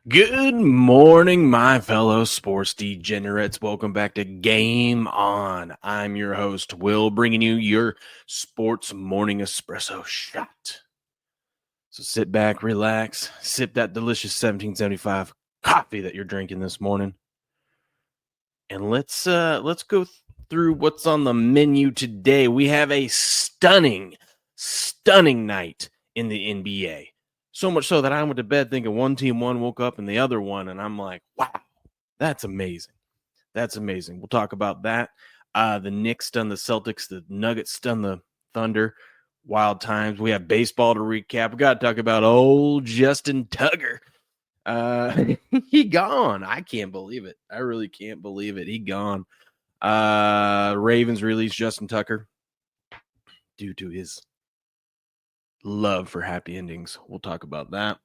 Good morning, my fellow sports degenerates. Welcome back to Game On. I'm your host, Will, bringing you your sports morning espresso shot. So sit back, relax, sip that delicious 1775 coffee that you're drinking this morning, and let's go through what's on the menu today. We have a stunning night in the NBA. So much so that I went to bed thinking one team won, woke up and the other one, and I'm like, wow, that's amazing. That's amazing. We'll talk about that. The Knicks stunned the Celtics. The Nuggets stunned the Thunder. Wild times. We have baseball to recap. We got to talk about old Justin Tugger. He gone. I can't believe it. I really can't believe it. He gone. Ravens released Justin Tucker due to his love for happy endings. We'll talk about that.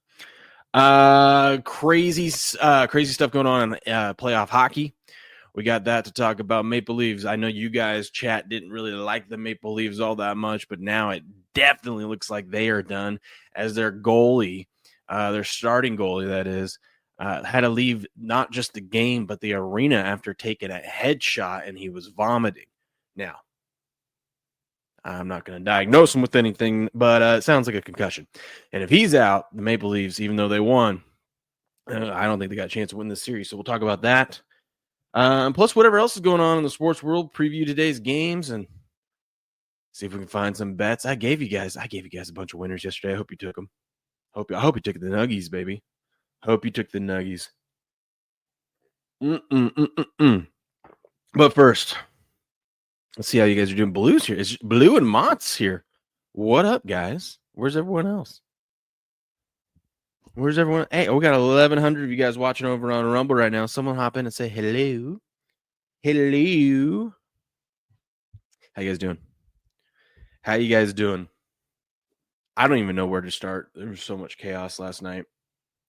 Crazy stuff going on in playoff hockey. We got that to talk about. Maple Leafs. I know you guys chat didn't really like the Maple Leafs all that much, but now it definitely looks like they are done, as their goalie, their starting goalie, that is, had to leave not just the game but the arena after taking a headshot, and he was vomiting. Now, I'm not going to diagnose him with anything, but it sounds like a concussion. And if he's out, the Maple Leafs, even though they won, I don't think they got a chance to win this series. So we'll talk about that. Plus, whatever else is going on in the sports world, preview today's games and see if we can find some bets. I gave you guys a bunch of winners yesterday. I hope you took them. I hope you took the Nuggies, baby. Hope you took the Nuggies. But first, let's see how you guys are doing. Blue's here. It's Blue and Mott's here. What up, guys? Where's everyone else? Where's everyone? Hey, we got 1,100 of you guys watching over on Rumble right now. Someone hop in and say hello. Hello. How you guys doing? How you guys doing? I don't even know where to start. There was so much chaos last night.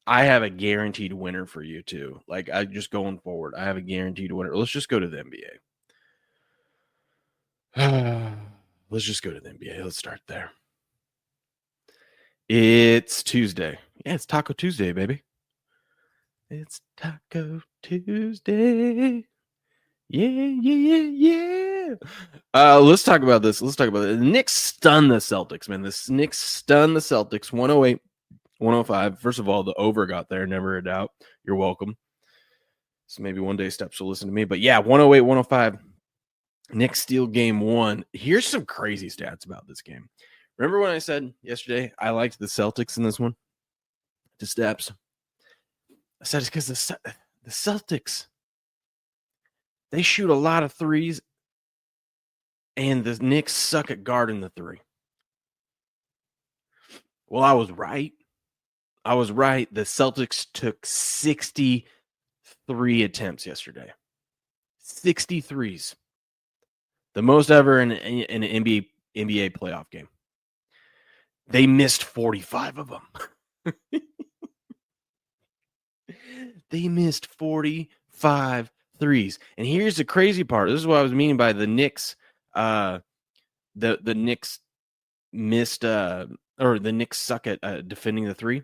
I have a guaranteed winner for you, too. Like, I just going forward, I have a guaranteed winner. Let's just go to the NBA. Let's just go to the NBA. Let's start there. It's Tuesday. Yeah, it's Taco Tuesday, baby. It's Taco Tuesday. Yeah. Let's talk about this. The Knicks stunned the Celtics, man. The Knicks stunned the Celtics 108-105. First of all, the over got there, never a doubt. You're welcome. So maybe one day Steps will listen to me. But yeah, 108-105. Knicks steal game one. Here's some crazy stats about this game. Remember when I said yesterday I liked the Celtics in this one? To Steps. I said it's because the Celtics, they shoot a lot of threes, and the Knicks suck at guarding the three. Well, I was right. The Celtics took 63 attempts yesterday. 63s. The most ever in an NBA playoff game. They missed 45 of them. They missed 45 threes. And here's the crazy part. This is what I was meaning by the Knicks. The Knicks missed or the Knicks suck at defending the three.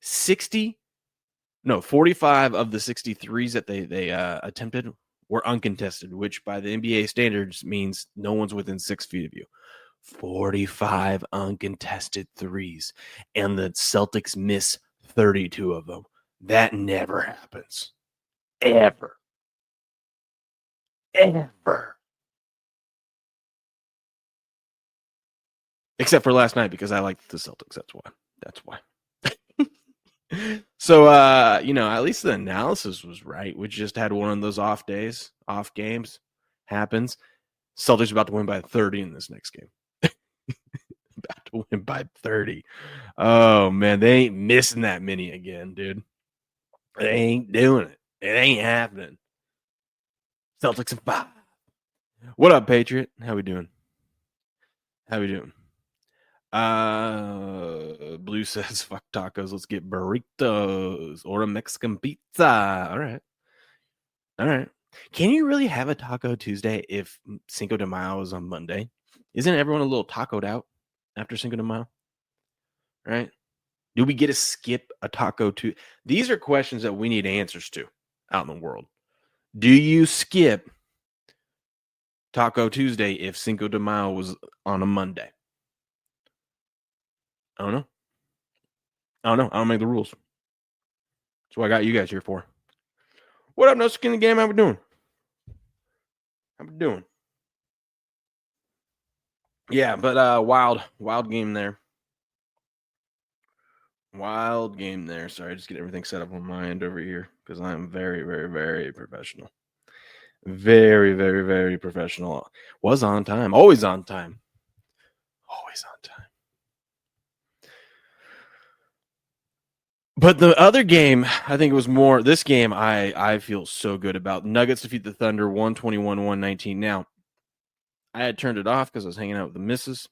45 of the 63s that they attempted were uncontested, which by the NBA standards means no one's within 6 feet of you. 45 uncontested threes, and the Celtics miss 32 of them. That never happens. Ever. Except for last night, because I liked the Celtics. That's why. So, at least the analysis was right. We just had one of those off days, off games. Happens. Celtics about to win by 30 in this next game. About to win by 30. Oh, man, they ain't missing that many again, dude. They ain't doing it. It ain't happening. Celtics in 5. What up, Patriot? How we doing? Blue says, fuck tacos. Let's get burritos or a Mexican pizza. All right. Can you really have a Taco Tuesday if Cinco de Mayo is on Monday? Isn't everyone a little tacoed out after Cinco de Mayo? Right? Do we get to skip a Taco Tuesday? These are questions that we need answers to out in the world. Do you skip Taco Tuesday if Cinco de Mayo was on a Monday? I don't know. I don't make the rules. That's what I got you guys here for. What up, No Skin in the Game? How we doing? Yeah, but wild game there. Wild game there. Sorry, just get everything set up on my end over here because I'm very, very, very professional. Very, very, very professional. Was on time. Always on time. Always on time. But the other game, I think it was more. This game, I feel so good about. Nuggets defeat the Thunder 121-119. Now, I had turned it off because I was hanging out with the missus.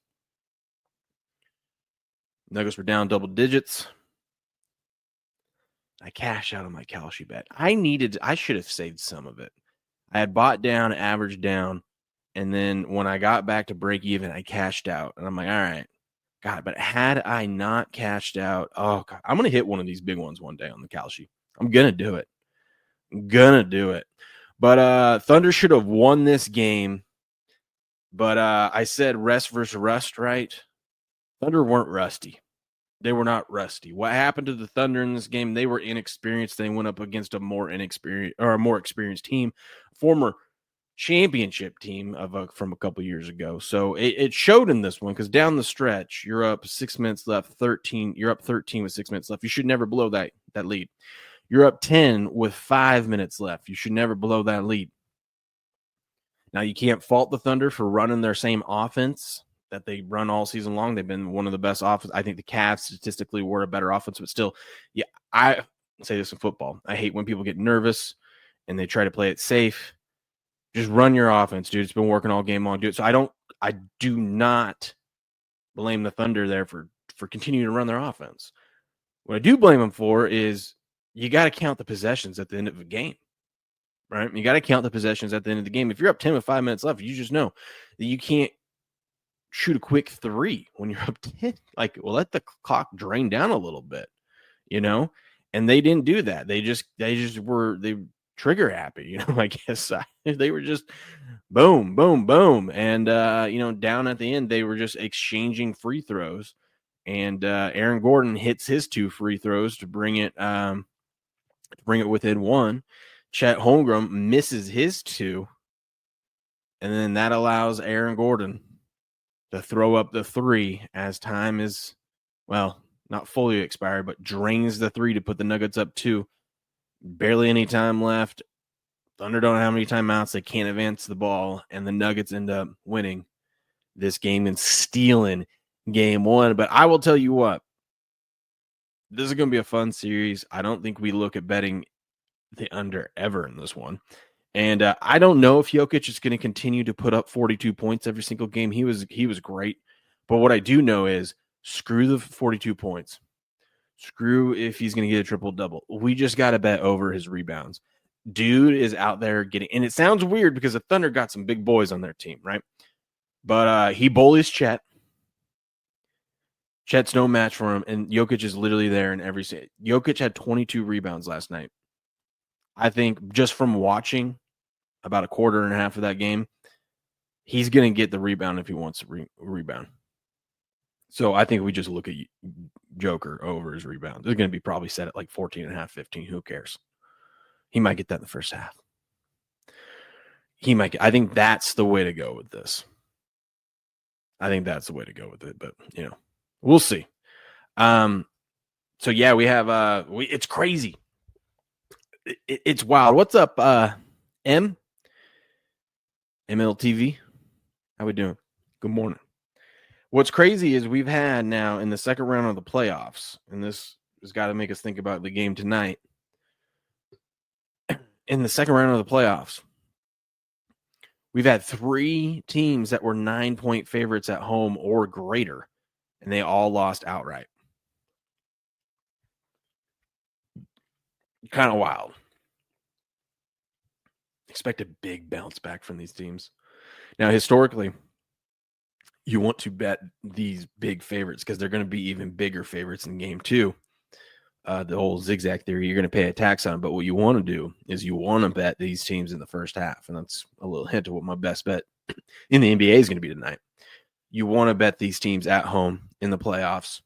Nuggets were down double digits. I cashed out on my Kalshi bet. I should have saved some of it. I had bought down, averaged down, and then when I got back to break even, I cashed out. And I'm like, all right, God, but had I not cashed out, oh God, I'm gonna hit one of these big ones one day on the Kalshi. I'm gonna do it. But Thunder should have won this game. But I said rest versus rust, right? Thunder weren't rusty. They were not rusty. What happened to the Thunder in this game? They were inexperienced. They went up against a more experienced team, former championship team from a couple years ago. So it showed in this one because down the stretch, you're up 6 minutes left, 13. You're up 13 with 6 minutes left. You should never blow that lead. You're up 10 with 5 minutes left. You should never blow that lead. Now, you can't fault the Thunder for running their same offense that they run all season long. They've been one of the best offense. I think the Cavs statistically were a better offense, but still, yeah, I say this in football. I hate when people get nervous and they try to play it safe. Just run your offense, dude. It's been working all game long, dude. So I do not blame the Thunder there for continuing to run their offense. What I do blame them for is you got to count the possessions at the end of a game. Right? You got to count the possessions at the end of the game. If you're up 10 with 5 minutes left, you just know that you can't shoot a quick three when you're up 10. Like, well, let the clock drain down a little bit, and they didn't do that. They were trigger happy, I guess. They were just boom, boom, boom. And, down at the end, they were just exchanging free throws. And Aaron Gordon hits his 2 free throws to bring it within 1. Chet Holmgren misses his 2, and then that allows Aaron Gordon to throw up the 3 as time is, well, not fully expired, but drains the 3 to put the Nuggets up 2. Barely any time left. Thunder don't have any timeouts. They can't advance the ball, and the Nuggets end up winning this game and stealing game 1. But I will tell you what, this is going to be a fun series. I don't think we look at betting the under ever in this one. And I don't know if Jokic is going to continue to put up 42 points every single game. He was great. But what I do know is screw the 42 points. Screw if he's going to get a triple-double. We just got to bet over his rebounds. Dude is out there getting – and it sounds weird because the Thunder got some big boys on their team, right? But he bullies Chet. Chet's no match for him, and Jokic is literally there in every – Jokic had 22 rebounds last night. I think just from watching about a quarter and a half of that game, he's going to get the rebound if he wants to rebound. So I think we just look at Joker over his rebounds. They're going to be probably set at like 14 and a half, 15. Who cares? He might get that in the first half. I think that's the way to go with this. I think that's the way to go with it, but we'll see. So yeah, we have it's crazy. It's wild. What's up, MLTV? How we doing? Good morning. What's crazy is we've had now in the second round of the playoffs, and this has got to make us think about the game tonight. In the second round of the playoffs, we've had 3 teams that were 9-point favorites at home or greater, and they all lost outright. Kind of wild. Expect a big bounce back from these teams. Now, historically, you want to bet these big favorites because they're going to be even bigger favorites in game 2. The whole zigzag theory, you're going to pay a tax on. But what you want to do is you want to bet these teams in the first half. And that's a little hint of what my best bet in the NBA is going to be tonight. You want to bet these teams at home in the playoffs.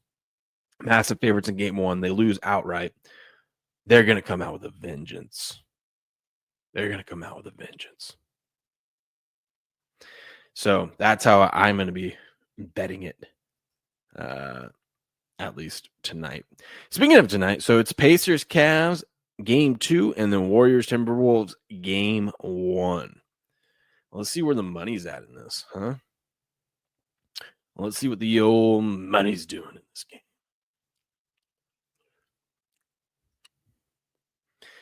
Massive favorites in game 1. They lose outright. They're going to come out with a vengeance. So that's how I'm going to be betting it, at least tonight. Speaking of tonight, so it's Pacers, Cavs, game 2, and then Warriors, Timberwolves, game 1. Let's see where the money's at in this, huh? Let's see what the old money's doing in this game.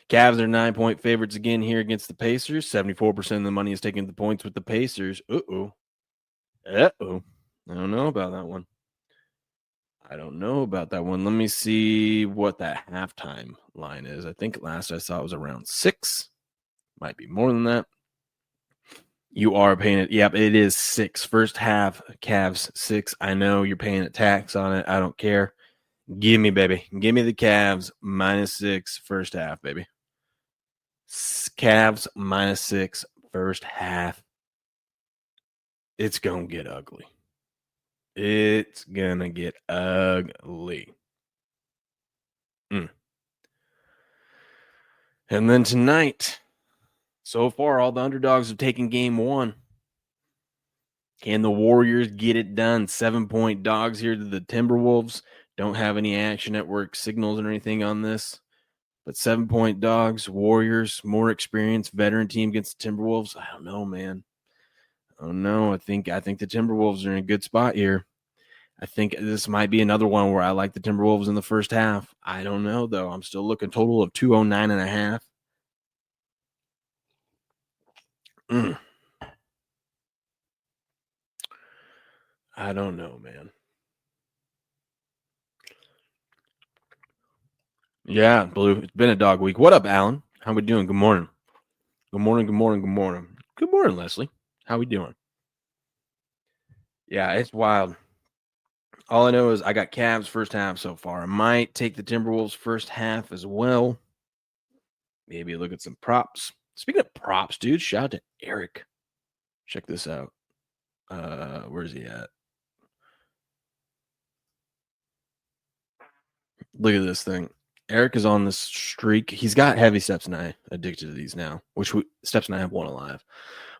Cavs are 9-point favorites again here against the Pacers. 74% of the money is taking the points with the Pacers. Uh-oh. I don't know about that one. Let me see what that halftime line is. I think last I saw it was around 6. Might be more than that. You are paying it. Yep, it is 6. First half, Cavs 6. I know you're paying a tax on it. I don't care. Give me, baby. Give me the Cavs -6 first half, baby. Cavs -6 first half. It's going to get ugly. It's going to get ugly. And then tonight, so far, all the underdogs have taken game 1. Can the Warriors get it done? 7-point dogs here to the Timberwolves. Don't have any Action Network signals or anything on this. But 7-point dogs, Warriors, more experienced, veteran team against the Timberwolves. I don't know, man. I think the Timberwolves are in a good spot here. I think this might be another one where I like the Timberwolves in the first half. I don't know, though. I'm still looking total of 209.5. I don't know, man. Yeah, Blue. It's been a dog week. What up, Alan? How we doing? Good morning. Good morning, Leslie. How we doing? Yeah, it's wild. All I know is I got Cavs first half so far. I might take the Timberwolves first half as well. Maybe look at some props. Speaking of props, dude, shout out to Eric. Check this out. Where's he at? Look at this thing. Eric is on this streak. He's got heavy Steps and I addicted to these now, which Steps and I have one alive.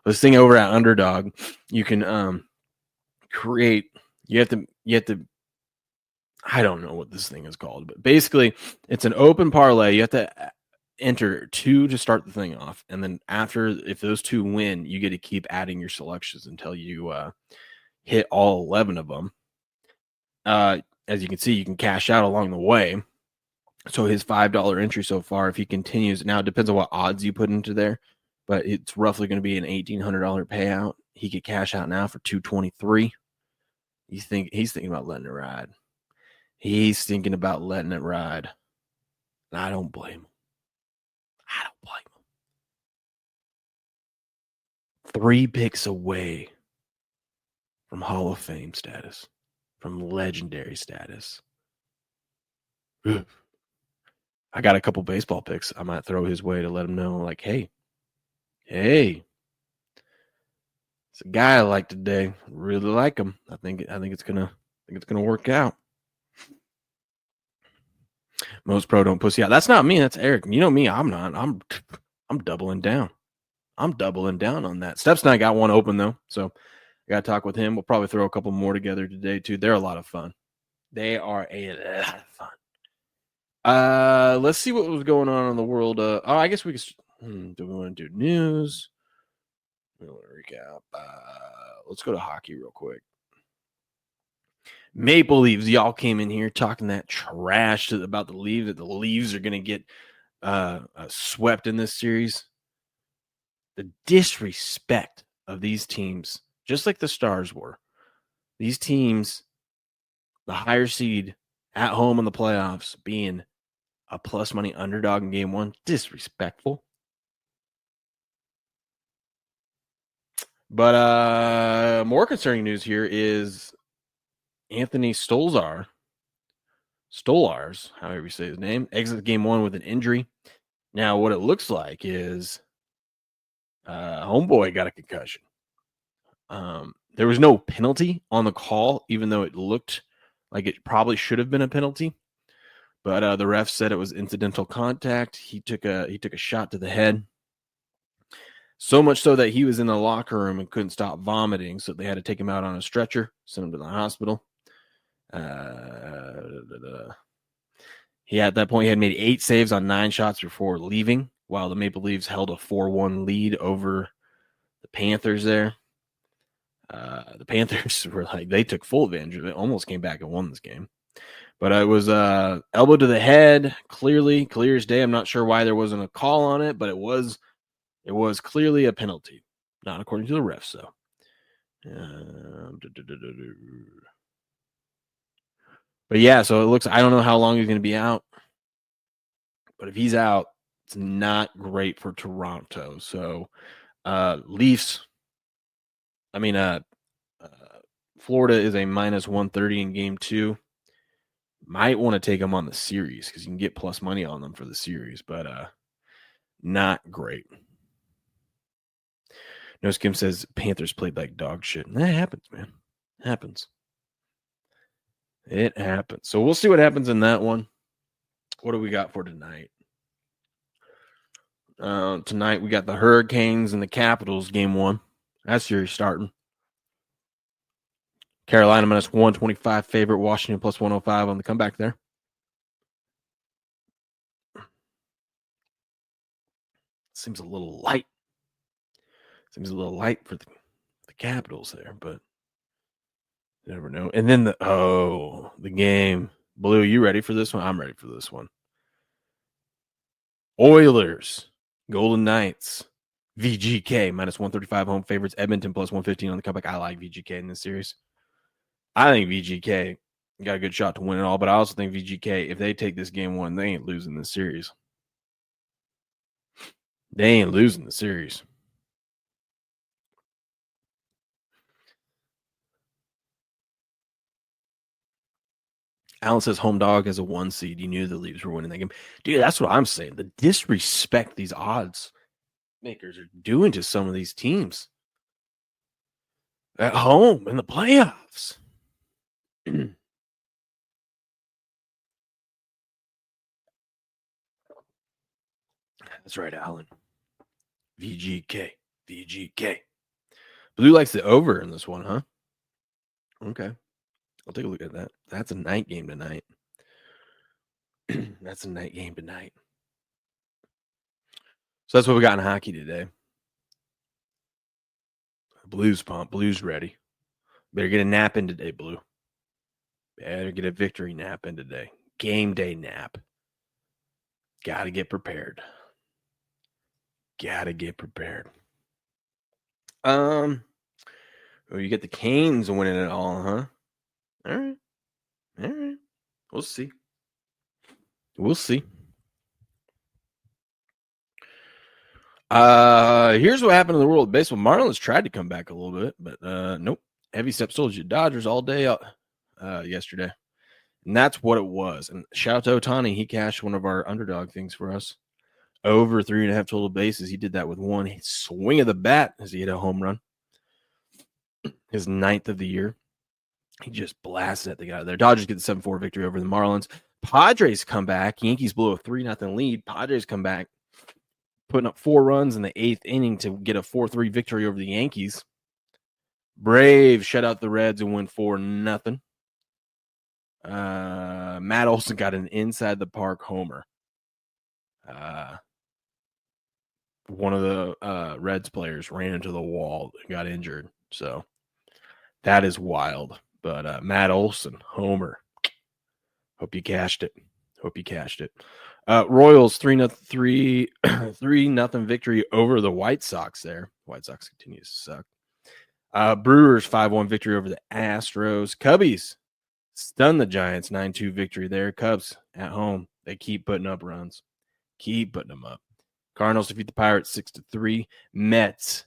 This thing over at Underdog, you can create. You have to. I don't know what this thing is called, but basically, it's an open parlay. You have to enter 2 to start the thing off, and then after, if those 2 win, you get to keep adding your selections until you hit all 11 of them. As you can see, you can cash out along the way. So his $5 entry so far, if he continues, now it depends on what odds you put into there, but it's roughly going to be an $1,800 payout. He could cash out now for $223. He's thinking about letting it ride. He's thinking about letting it ride. And I don't blame him. 3 picks away from Hall of Fame status, from legendary status. I got a couple baseball picks I might throw his way to let him know, like, hey, it's a guy I like today. Really like him. I think it's gonna work out. Most pro don't pussy out. That's not me. That's Eric. You know me. I'm not. I'm doubling down. I'm doubling down on that. Steps and I got one open though, so I got to talk with him. We'll probably throw a couple more together today too. They're a lot of fun. They are a lot of fun. Let's see what was going on in the world. I guess we could. Do we want to do news? We want to recap. Let's go to hockey real quick. Maple Leafs, y'all came in here talking that trash about the Leafs, that the Leafs are going to get swept in this series. The disrespect of these teams, just like the Stars were. These teams, the higher seed at home in the playoffs, being a plus money underdog in game 1, disrespectful. But more concerning news here is Anthony Stolars, however you say his name, exits game 1 with an injury. Now, what it looks like is homeboy got a concussion. There was no penalty on the call, even though it looked like it probably should have been a penalty. But the ref said it was incidental contact. He took a shot to the head. So much so that he was in the locker room and couldn't stop vomiting. So they had to take him out on a stretcher, send him to the hospital. He at that point he had made 8 saves on 9 shots before leaving, while the Maple Leafs held a 4-1 lead over the Panthers there. The Panthers were like, they took full advantage of it, almost came back and won this game. But it was elbow to the head, clearly, clear as day. I'm not sure why there wasn't a call on it, but it was clearly a penalty. Not according to the refs, though. But yeah, so it looks, I don't know how long he's going to be out. But if he's out, it's not great for Toronto. So Leafs, Florida is a minus 130 in game 2. Might want to take them on the series because you can get plus money on them for the series, but not great. No Skim says Panthers played like dog shit. And that happens, man. It happens. It happens. So we'll see what happens in that one. What do we got for tonight? Tonight we got the Hurricanes and the Capitals game 1. That series starting. Carolina minus 125 favorite. Washington plus 105 on the comeback there. Seems a little light. Seems a little light for the Capitals there, but you never know. And then the game. Blue, you ready for this one? I'm ready for this one. Oilers, Golden Knights, VGK minus 135 home favorites. Edmonton plus 115 on the comeback. I like VGK in this series. I think VGK got a good shot to win it all, but I also think VGK, if they take this game 1, they ain't losing this series. They ain't losing the series. Alan says home dog as a 1 seed. You knew the Leafs were winning that game. Dude, that's what I'm saying. The disrespect these odds makers are doing to some of these teams at home in the playoffs. That's right, Alan. VGK. Blue likes the over in this one, huh? Okay. I'll take a look at that. That's a night game tonight. That's a night game tonight. So that's what we got in hockey today. Blues pump. Blues ready. Better get a nap in today, Blue. Better get a victory nap in today. Game day nap. Got to get prepared. Oh, you get the Canes winning it all, huh? All right. We'll see. Here's what happened in the world of baseball. Marlins tried to come back a little bit, but nope. Heavy steps told you Dodgers all day yesterday. And that's what it was. And shout out to Ohtani. He cashed one of our underdog things for us. Over 3.5 total bases. He did that with 1 swing of the bat as he hit a home run. His 9th of the year. He just blasted at the guy there. Dodgers get the 7-4 victory over the Marlins. Padres come back. Yankees blow a 3-0 lead. Padres come back, putting up 4 runs in the 8th inning to get a 4-3 victory over the Yankees. Braves shut out the Reds and win 4-0. Matt Olson got an inside the park homer. One of the Reds players ran into the wall and got injured. So that is wild. But Matt Olson, homer. Hope you cashed it. Royals 3-0 victory over the White Sox there. White Sox continues to suck. Brewers 5-1 victory over the Astros. Cubbies stun the Giants 9-2 victory there. Cubs at home. They keep putting up runs. Keep putting them up. Cardinals defeat the Pirates 6-3. Mets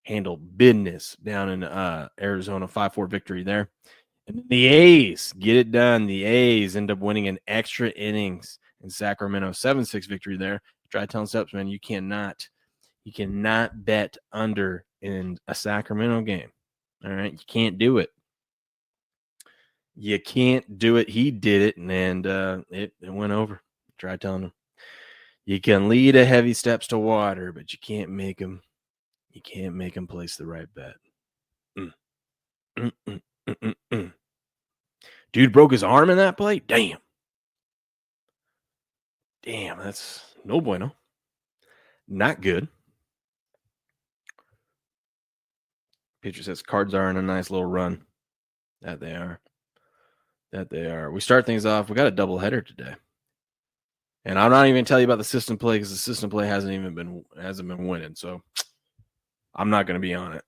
handle business down in Arizona, 5-4 victory there. And the A's get it done. The A's end up winning in extra innings in Sacramento, 7-6 victory there. Try telling steps, man, you cannot bet under in a Sacramento game. All right, you can't do it. You can't do it. He did it, and it went over. Try telling him. You can lead a heavy steps to water, but you can't make him. You can't make him place the right bet. Dude broke his arm in that play. Damn, that's no bueno. Not good. Pitcher says Cards are in a nice little run. That they are. We start things off. We got a doubleheader today. And I'm not even going to tell you about the system play because the system play hasn't been winning. So I'm not going to be on it.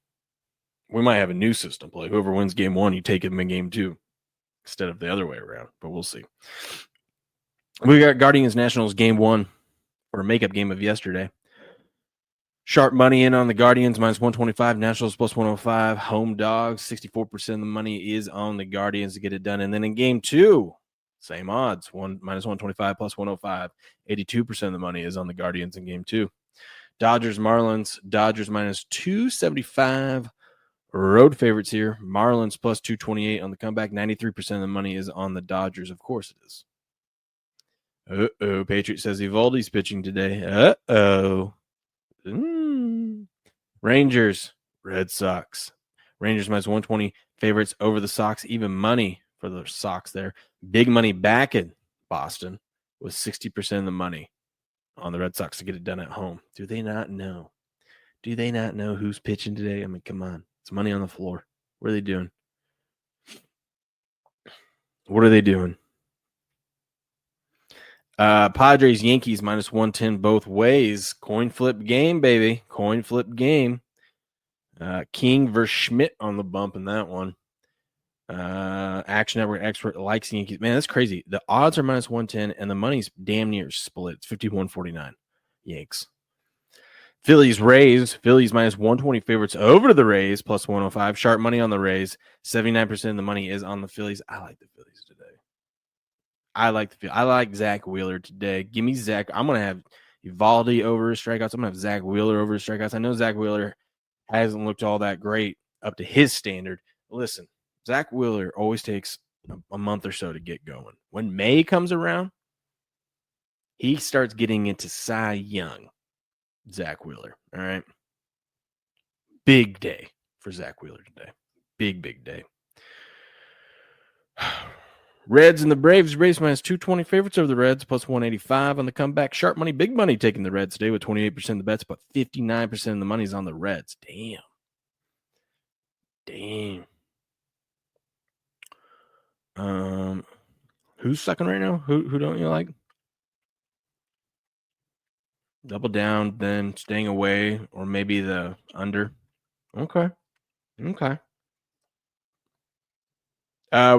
We might have a new system play. Whoever wins game 1, you take him in game 2 instead of the other way around. But we'll see. We got Guardians Nationals game 1 for a makeup game of yesterday. Sharp money in on the Guardians, minus 125. Nationals plus 105. Home dogs, 64% of the money is on the Guardians to get it done. And then in game 2, same odds, minus 125 plus 105. 82% of the money is on the Guardians in game 2. Dodgers, Marlins. Dodgers minus 275. Road favorites here. Marlins plus 228 on the comeback. 93% of the money is on the Dodgers. Of course it is. Uh-oh. Patriot says Evaldi's pitching today. Uh-oh. Rangers, Red Sox. Rangers minus 120 favorites over the Sox. Even money for the Sox there. Big money back in Boston with 60% of the money on the Red Sox to get it done at home. Do they not know? Do they not know who's pitching today? I mean, come on. It's money on the floor. What are they doing? What are they doing? Padres, Yankees, minus 110 both ways. Coin flip game, baby. Coin flip game. King versus Schmidt on the bump in that one. Action Network expert likes the Yankees. Man, that's crazy. The odds are minus 110, and the money's damn near split. It's 51-49. Yanks. Phillies, Rays. Phillies minus 120 favorites over the Rays, plus 105. Sharp money on the Rays. 79% of the money is on the Phillies. I like the Phillies today. I like Zach Wheeler today. Give me Zach. I'm going to have Evaldi over his strikeouts. I'm going to have Zach Wheeler over his strikeouts. I know Zach Wheeler hasn't looked all that great up to his standard. Listen, Zach Wheeler always takes a month or so to get going. When May comes around, he starts getting into Cy Young. Zach Wheeler, all right? Big day for Zach Wheeler today. Big day. Reds and the Braves. Braves minus 220 favorites over the Reds, plus 185 on the comeback. Sharp money, big money taking the Reds today with 28% of the bets, but 59% of the money is on the Reds. Damn. Who's second right now? Who don't you like? Double down, then staying away, or maybe the under. Okay. We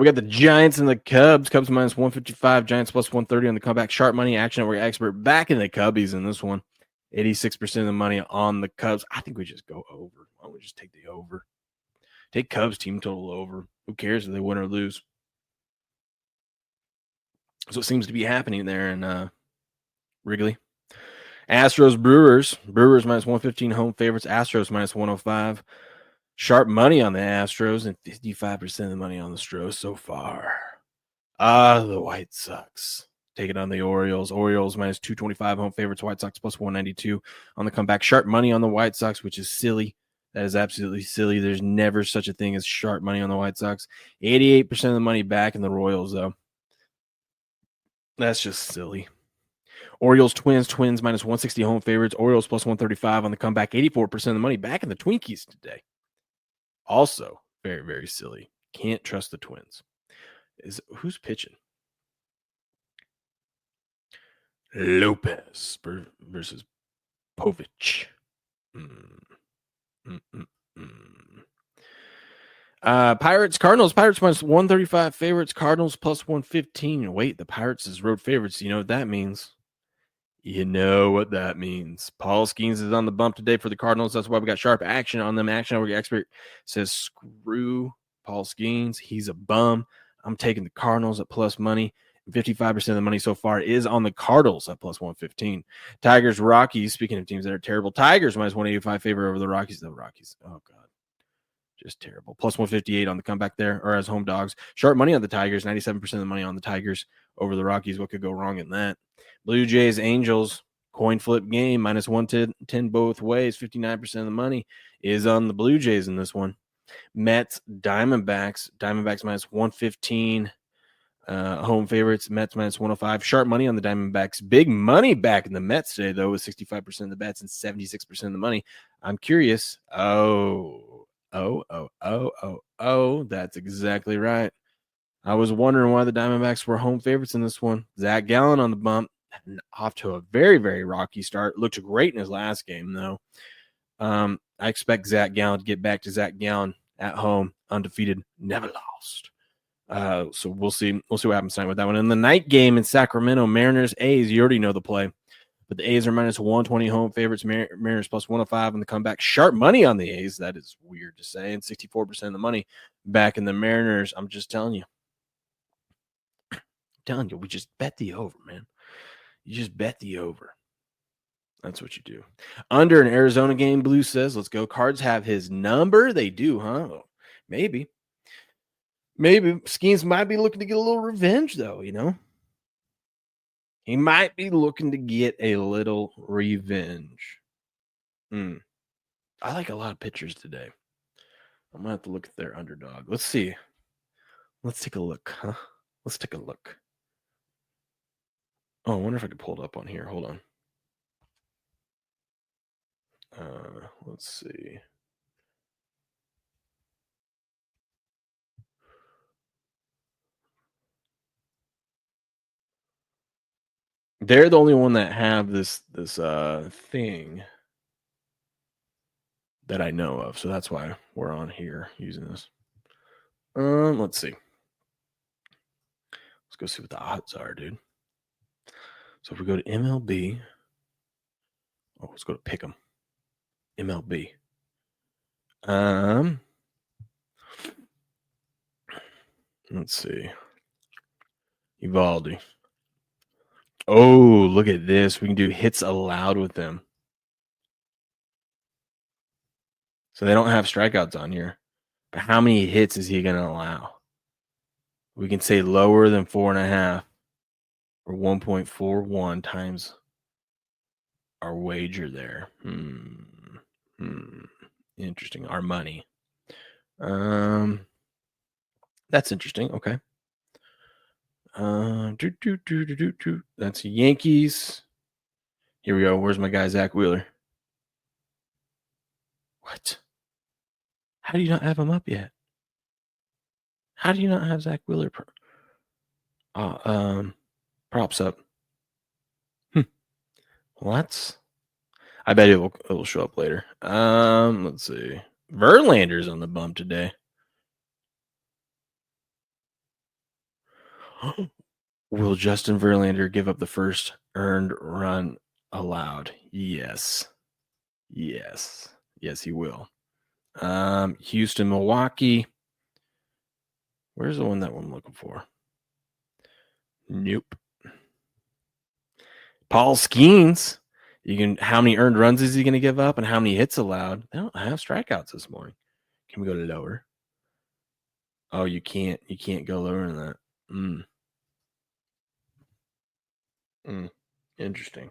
got the Giants and the Cubs. Cubs minus 155, Giants plus 130 on the comeback. Sharp money, Action Network expert back in the Cubbies in this one. 86% of the money on the Cubs. I think we just go over. Why don't we just take the over? Take Cubs team total over. Who cares if they win or lose? So it seems to be happening there in Wrigley. Astros, Brewers. Brewers minus 115 home favorites. Astros minus 105. Sharp money on the Astros and 55% of the money on the Stros so far. The White Sox taking on the Orioles. Orioles minus 225 home favorites. White Sox plus 192 on the comeback. Sharp money on the White Sox, which is silly. That is absolutely silly. There's never such a thing as sharp money on the White Sox. 88% of the money back in the Royals, though. That's just silly. Orioles, Twins minus 160 home favorites. Orioles plus 135 on the comeback. 84% of the money back in the Twinkies today. Also, very, very silly. Can't trust the Twins. Who's pitching? Lopez versus Povich. Pirates, Cardinals. Pirates minus 135 favorites. Cardinals plus 115. Wait, the Pirates is road favorites. You know what that means? You know what that means. Paul Skeens is on the bump today for the Cardinals. That's why we got sharp action on them. Action Over Expert says, screw Paul Skeens. He's a bum. I'm taking the Cardinals at plus money. 55% of the money so far is on the Cardinals at plus 115. Tigers, Rockies. Speaking of teams that are terrible, Tigers minus 185 favor over the Rockies. The Rockies. Oh, God. Just terrible. Plus 158 on the comeback there, or as home dogs. Sharp money on the Tigers. 97% of the money on the Tigers over the Rockies. What could go wrong in that? Blue Jays, Angels, coin flip game, minus 110 both ways. 59% of the money is on the Blue Jays in this one. Mets, Diamondbacks. Diamondbacks minus 115. Home favorites, Mets minus 105. Sharp money on the Diamondbacks. Big money back in the Mets today, though, with 65% of the bets and 76% of the money. I'm curious. Oh, that's exactly right. I was wondering why the Diamondbacks were home favorites in this one. Zach Gallen on the bump, off to a very, very rocky start. Looked great in his last game, though. I expect Zach Gallen to get back to Zach Gallen at home, undefeated, never lost. So we'll see. We'll see what happens tonight with that one. In the night game in Sacramento, Mariners, A's, you already know the play. But the A's are minus 120 home favorites. Mariners plus 105 on the comeback. Sharp money on the A's. That is weird to say. And 64% of the money back in the Mariners. I'm just telling you. We just bet the over, man. You just bet the over. That's what you do. Under an Arizona game, Blue says, let's go. Cards have his number. They do, huh? Maybe. Skeens might be looking to get a little revenge, though, you know? He might be looking to get a little revenge. I like a lot of pitchers today. I'm going to have to look at their underdog. Let's see. Let's take a look, huh? Let's take a look. Oh, I wonder if I could pull it up on here. Hold on. Let's see. They're the only one that have this thing that I know of, so that's why we're on here using this. Let's see. Let's go see what the odds are, dude. So if we go to MLB, let's go to Pick'em. MLB. Let's see. Evaldi. Oh, look at this. We can do hits allowed with them. So they don't have strikeouts on here. But how many hits is he going to allow? We can say lower than 4.5 or 1.41 times our wager there. Interesting. Our money. That's interesting. Okay. That's Yankees. Here we go. Where's my guy, Zach Wheeler? What? How do you not have him up yet? How do you not have Zach Wheeler props up? Well, I bet it will show up later. Let's see. Verlander's on the bump today. Will Justin Verlander give up the first earned run allowed? Yes, he will. Houston, Milwaukee. Where's the one that I'm looking for? Nope. Paul Skeens. How many earned runs is he going to give up and how many hits allowed? They don't have strikeouts this morning. Can we go to lower? Oh, you can't. You can't go lower than that. Interesting.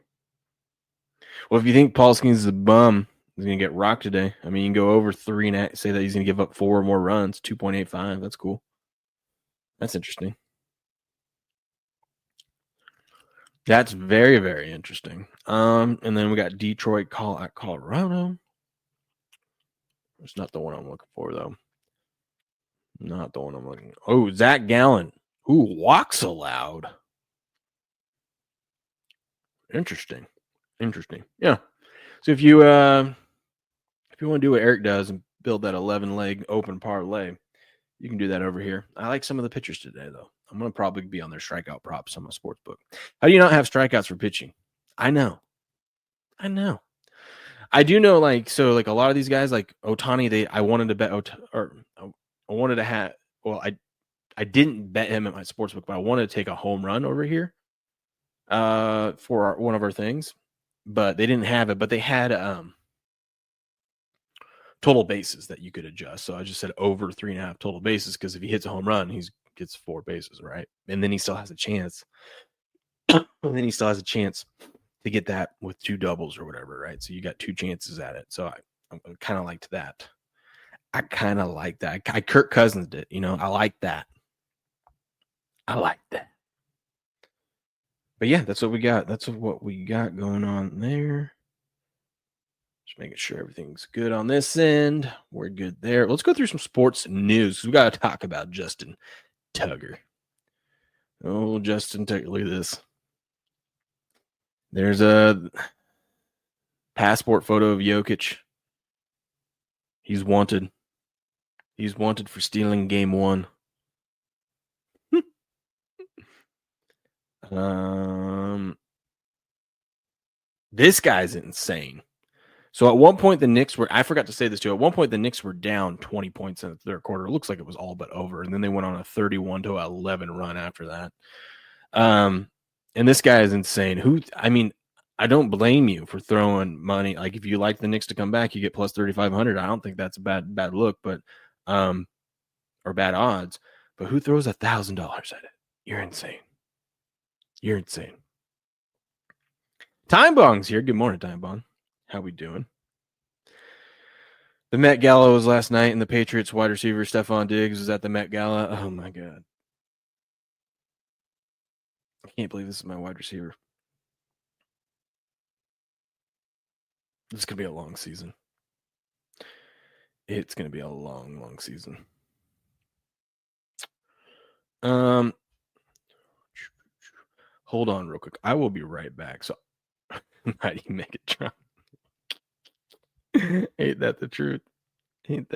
Well, if you think Paul Skeens is a bum, he's going to get rocked today. I mean, you can go over 3 and say that he's going to give up 4 or more runs, 2.85. That's cool. That's interesting. That's very, very interesting. And then we got Detroit at Colorado. It's not the one I'm looking for, though. Not the one I'm looking for. Oh, Zach Gallen. Ooh, walks allowed. Interesting. Yeah. So if you want to do what Eric does and build that 11-leg open parlay, you can do that over here. I like some of the pitchers today, though. I'm going to probably be on their strikeout props on my sports book. How do you not have strikeouts for pitching? I know. I do know, like, so, like, a lot of these guys, like Ohtani, I wanted to bet I wanted to have. Well, I didn't bet him at my sportsbook, but I wanted to take a home run over here for one of our things, but they didn't have it. But they had total bases that you could adjust. So I just said over 3.5 total bases because if he hits a home run, he gets 4 bases, right? And then he still has a chance. To get that with 2 doubles or whatever, right? So you got 2 chances at it. So I kind of liked that. I kind of like that. I Kirk Cousins did, I like that. But yeah, that's what we got. That's what we got going on there. Just making sure everything's good on this end. We're good there. Let's go through some sports news. We got to talk about Justin Tugger. Oh, Justin Tugger, look at this. There's a passport photo of Jokic. He's wanted. He's wanted for stealing game 1. This guy's insane. So at one point the Knicks I forgot to say this too. At one point the Knicks were down 20 points in the third quarter. It looks like it was all but over, and then they went on a 31-11 run after that. And this guy is insane. I don't blame you for throwing money. Like, if you like the Knicks to come back, you get plus 3,500. I don't think that's a bad look, but or bad odds. But who throws $1,000 at it? You're insane. Time Bong's here. Good morning, Time Bong. How we doing? The Met Gala was last night, and the Patriots wide receiver Stephon Diggs was at the Met Gala. Oh my God. I can't believe this is my wide receiver. This is going to be a long season. It's going to be a long, long season. Hold on real quick. I will be right back. So, Mighty Megatron. Ain't that the truth? Hey,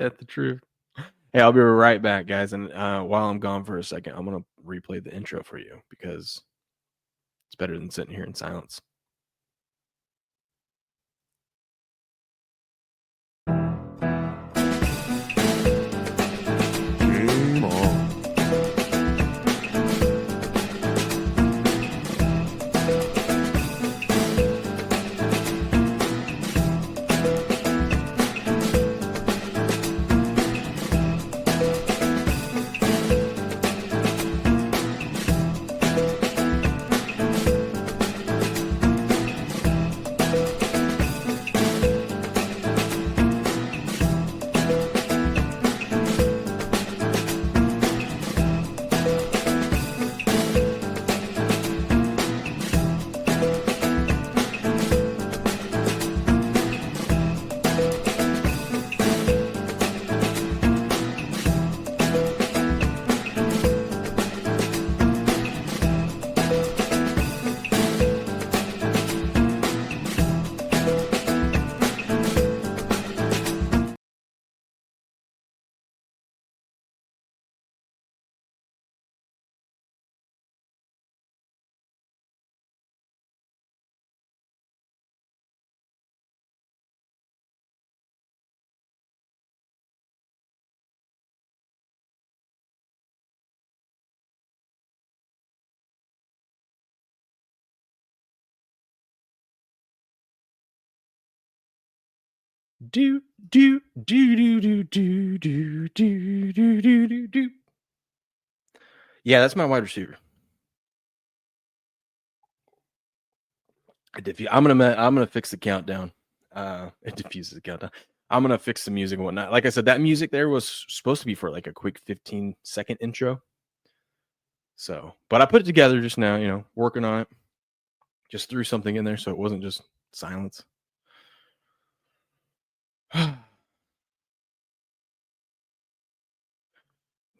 I'll be right back, guys. And while I'm gone for a second, I'm going to replay the intro for you because it's better than sitting here in silence. Game on. Do. Yeah, that's my wide receiver. I'm gonna fix the countdown. It diffuses the countdown. I'm gonna fix the music and whatnot. Like I said, that music there was supposed to be for like a quick 15-second intro. So, but I put it together just now. Working on it. Just threw something in there so it wasn't just silence.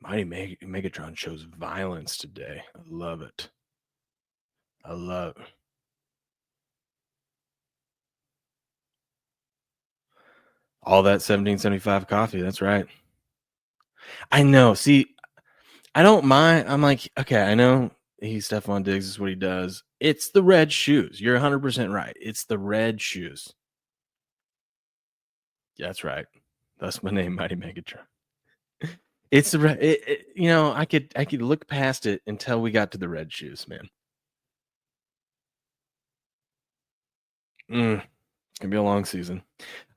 Mighty Megatron shows violence today. I love it. All that 1775 coffee. That's right. I know. See, I don't mind. I'm like, okay, I know He's Stephon Diggs is what he does. It's the red shoes. You're 100% right. It's the red shoes. That's right. That's my name, Mighty Megatron. It's the red. I could look past it until we got to the red shoes, man. It's gonna be a long season.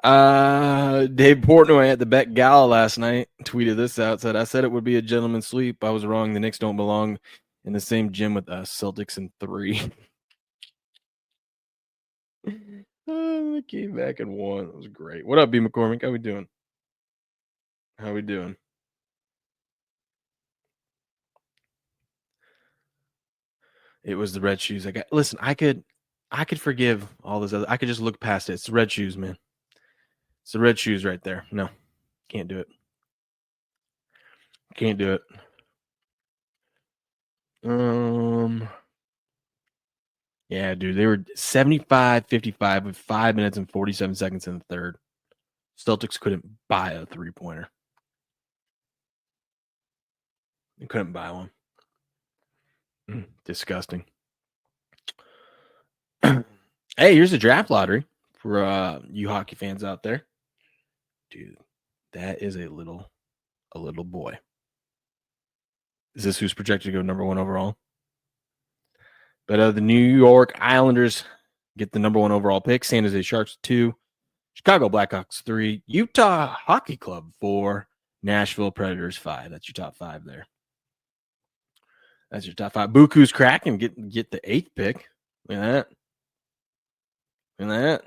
Dave Portnoy at the Bet Gala last night tweeted this out. Said, "I said it would be a gentleman's sweep. I was wrong. The Knicks don't belong in the same gym with us. Celtics in 3." They came back and won. It was great. What up, B. McCormick? How we doing? It was the red shoes. Listen, I could forgive all this other. I could just look past it. It's the red shoes, man. It's the red shoes right there. No, can't do it. Can't do it. Yeah, dude, they were 75-55 with 5 minutes and 47 seconds in the third. Celtics couldn't buy a three-pointer. They couldn't buy one. Disgusting. Hey, here's a draft lottery for you hockey fans out there. Dude, that is a little boy. Is this who's projected to go number 1 overall? But the New York Islanders get the number 1 overall pick. San Jose Sharks 2. Chicago Blackhawks 3. Utah Hockey Club 4. Nashville Predators 5. That's your top 5 there. That's your top 5. Buku's cracking. Get the 8th pick. Look at that.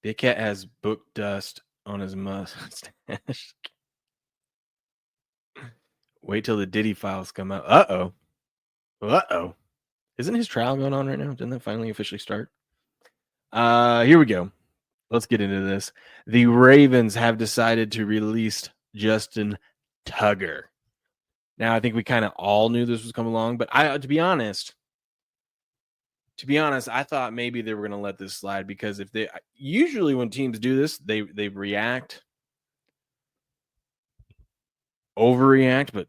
Big Cat has book dust on his mustache. Wait till the Diddy files come out. Uh-oh. Isn't his trial going on right now? Didn't that finally officially start? Here we go. Let's get into this. The Ravens have decided to release Justin Tugger. Now, I think we kind of all knew this was coming along, but to be honest, I thought maybe they were going to let this slide because usually when teams do this, they overreact, but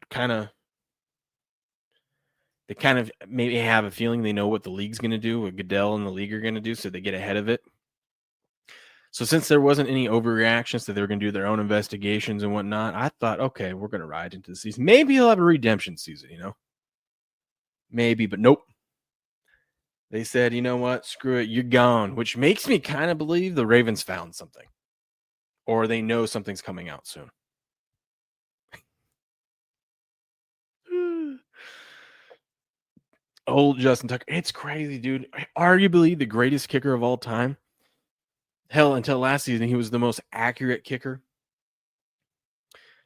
they kind of maybe have a feeling they know what the league's going to do, what Goodell and the league are going to do, so they get ahead of it. So since there wasn't any overreactions, that they were going to do their own investigations and whatnot, I thought, okay, we're going to ride into the season. Maybe he'll have a redemption season, Maybe, but nope. They said, you know what? Screw it. You're gone, which makes me kind of believe the Ravens found something or they know something's coming out soon. Old Justin Tucker. It's crazy, dude. Arguably the greatest kicker of all time. Hell, until last season, he was the most accurate kicker.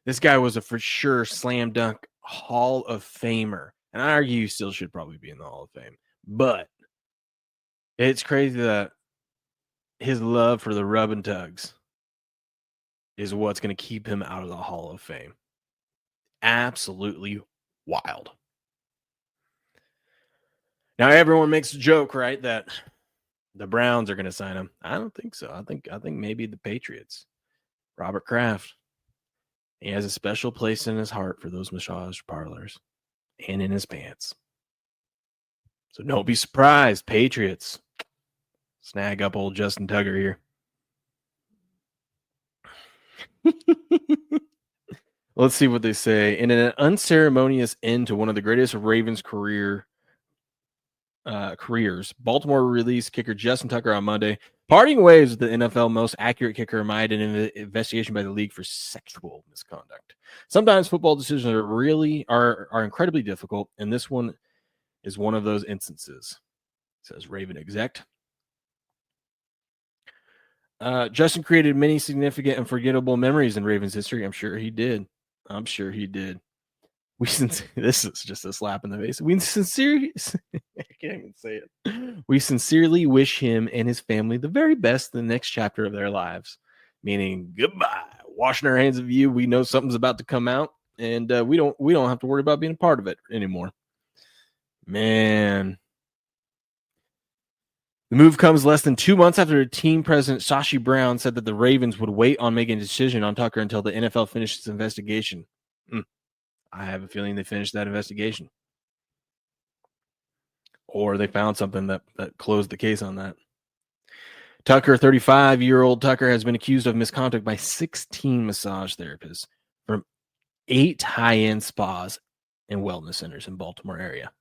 This guy was a for sure slam dunk Hall of Famer. And I argue he still should probably be in the Hall of Fame. But it's crazy that his love for the rub and tugs is what's going to keep him out of the Hall of Fame. Absolutely wild. Now everyone makes a joke, right, that the Browns are going to sign him. I don't think so. I think maybe the Patriots. Robert Kraft. He has a special place in his heart for those massage parlors and in his pants. So don't be surprised, Patriots. Snag up old Justin Tugger here. Let's see what they say. In an unceremonious end to one of the greatest Ravens careers, Baltimore released kicker Justin Tucker on Monday, parting ways with the NFL most accurate kicker amid an investigation by the league for sexual misconduct. Sometimes football decisions are incredibly difficult, and this one is one of those instances, says Raven exec. Justin created many significant and forgettable memories in Ravens history. I'm sure he did. This is just a slap in the face. I can't even say it. We sincerely wish him and his family the very best in the next chapter of their lives. Meaning, goodbye. Washing our hands of you. We know something's about to come out, and we don't have to worry about being a part of it anymore. Man, The move comes less than 2 months after team president Sashi Brown said that the Ravens would wait on making a decision on Tucker until the NFL finished its investigation. I have a feeling they finished that investigation. Or they found something that closed the case on that. Tucker, 35-year-old Tucker, has been accused of misconduct by 16 massage therapists from 8 high-end spas and wellness centers in Baltimore area.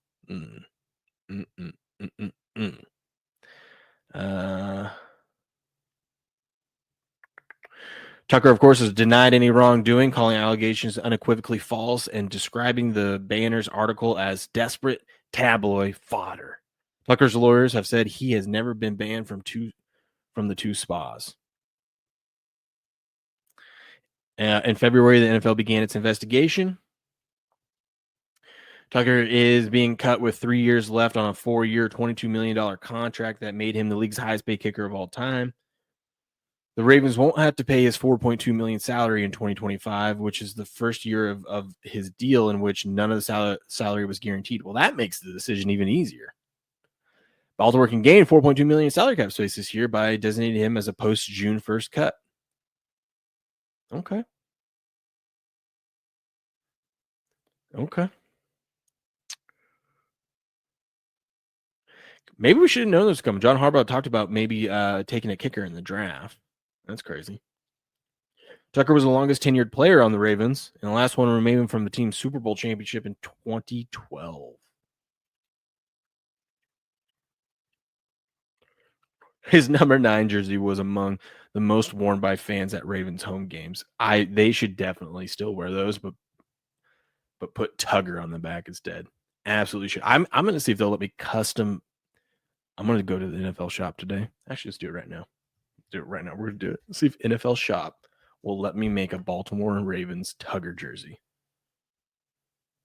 Tucker, of course, has denied any wrongdoing, calling allegations unequivocally false and describing the Banner's article as desperate tabloid fodder. Tucker's lawyers have said he has never been banned from the 2 spas. In February, the NFL began its investigation. Tucker is being cut with 3 years left on a 4-year, $22 million contract that made him the league's highest paid kicker of all time. The Ravens won't have to pay his $4.2 million salary in 2025, which is the first year of his deal in which none of the salary was guaranteed. Well, that makes the decision even easier. Baltimore can gain $4.2 million salary cap space this year by designating him as a post-June 1st cut. Okay. Maybe we should have known this was coming. John Harbaugh talked about maybe taking a kicker in the draft. That's crazy. Tucker was the longest tenured player on the Ravens, and the last one remaining from the team's Super Bowl championship in 2012. His number 9 jersey was among the most worn by fans at Ravens home games. They should definitely still wear those, but put Tugger on the back instead. Absolutely should. I'm going to see if they'll let me custom. I'm going to go to the NFL shop today. Actually, let's do it right now. We're going to do it. Let's see if NFL shop will let me make a Baltimore Ravens Tugger jersey.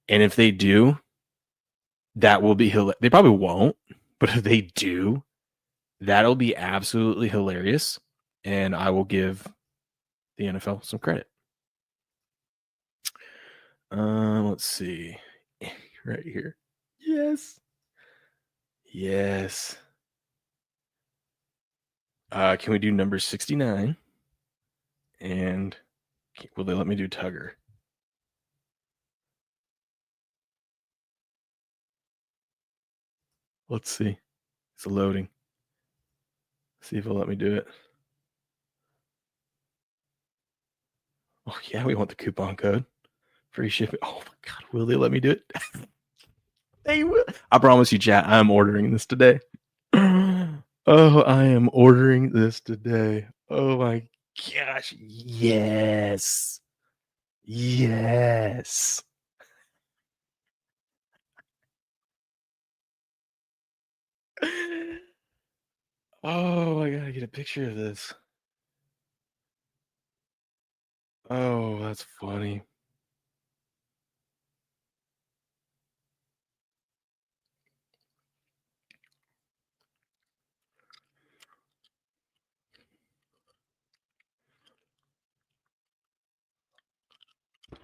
And if they do, that will be hilarious. They probably won't, but if they do, that'll be absolutely hilarious. And I will give the NFL some credit. Let's see. Right here. Yes. Can we do number 69? And will they let me do Tugger? Let's see. It's loading. See if it'll let me do it. Oh, yeah, we want the coupon code. Free shipping. Oh, my God. Will they let me do it? They will. I promise you, chat, I'm ordering this today. Oh, I am ordering this today. Oh, my gosh. Yes. Oh, I gotta get a picture of this. Oh, that's funny.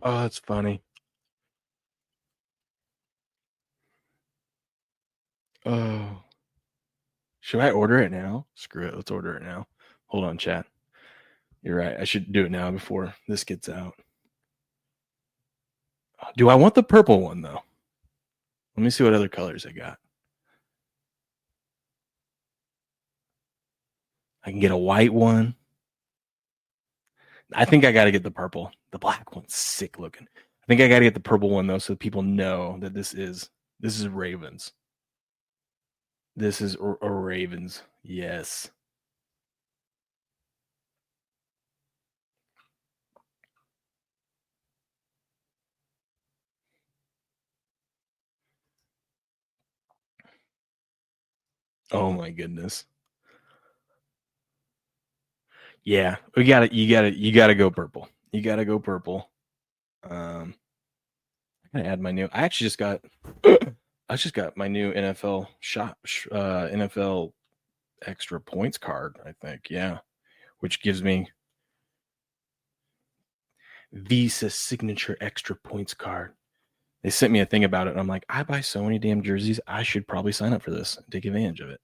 Oh, that's funny. Oh. Should I order it now? Screw it. Let's order it now. Hold on, chat. You're right. I should do it now before this gets out. Do I want the purple one, though? Let me see what other colors I got. I can get a white one. I think I got to get the purple. The black one's sick looking. I think I got to get the purple one, though, so people know that this is Ravens. This is a Ravens. Yes. Oh my goodness. Yeah, you gotta go purple. You gotta go purple. I gotta add my new. I just got my new NFL shop, NFL extra points card. I think, yeah, which gives me Visa signature extra points card. They sent me a thing about it, and I'm like, I buy so many damn jerseys. I should probably sign up for this and take advantage of it.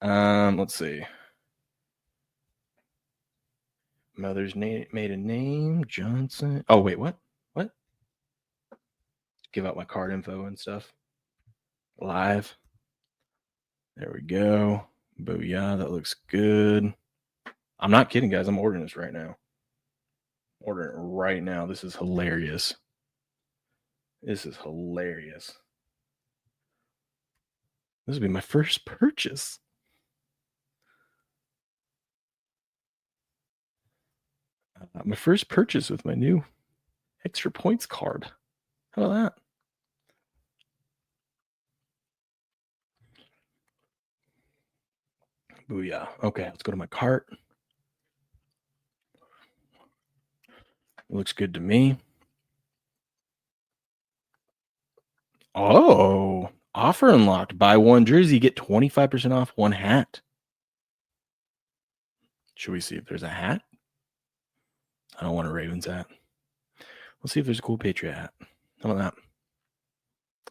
Let's see. Mother's maiden name, Johnson. Oh, wait, what? What? Give out my card info and stuff. Live. There we go. Booyah, that looks good. I'm not kidding, guys. I'm ordering this right now. Ordering it right now. This is hilarious. This is hilarious. This will be my first purchase. My first purchase with my new extra points card. How about that? Booyah. Okay, let's go to my cart. It looks good to me. Oh, offer unlocked. Buy one jersey, get 25% off one hat. Should we see if there's a hat? I don't want a Ravens hat. Let's see if there's a cool Patriot hat. How about that?